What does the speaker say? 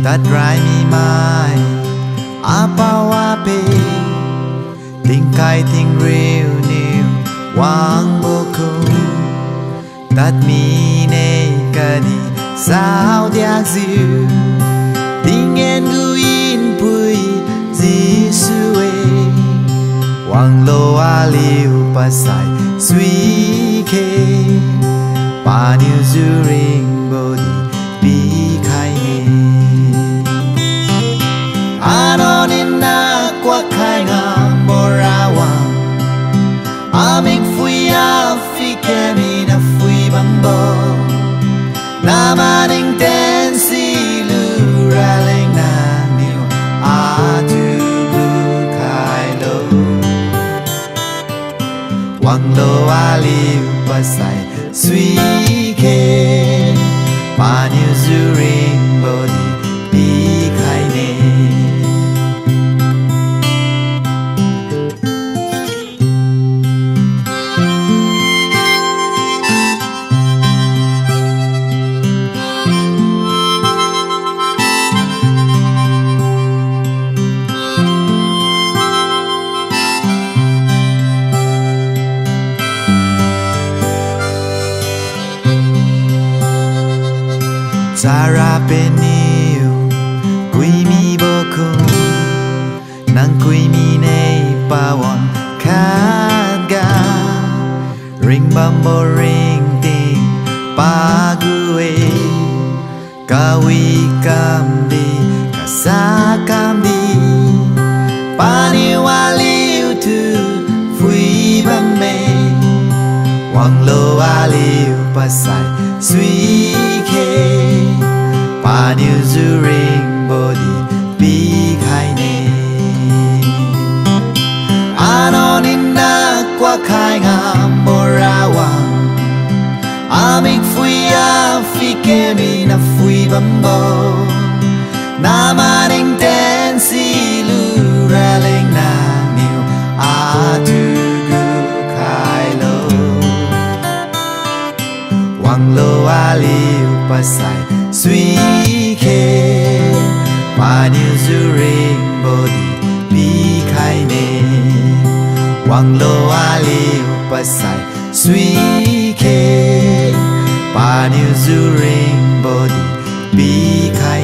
that drive me my apawape tình kai tình real new wang boku that mi ne kadi sao diak ziu tình en guin pui jisue wang lo aliu pasai sui ke pa new zuring body bi khai ne anonin na kwa khai nga morawa amik fui afike mi na fui bambo na maning ten si lu raling na niu atu bu khai lo wang lo aliu pasai sui ke pa niu zuring body bi khai ne Zara peniu kui mi boku nang kui mi nei pawon kaga ring bambo ring ting pague kawi kamdi kasakamdi pani wali utu fui bame wang lo wali pasai sui ke pa new zuring body bi khai ne anonin na kwa khai nga morawa amik fui afike mi na fui bambo na maning ten si lu raling na niu atu gu khai lo wang lo aliu pasai sui ke pa new zuring body bi khai ne wang lo aliu pasai sui ke pa new zuring body bi khai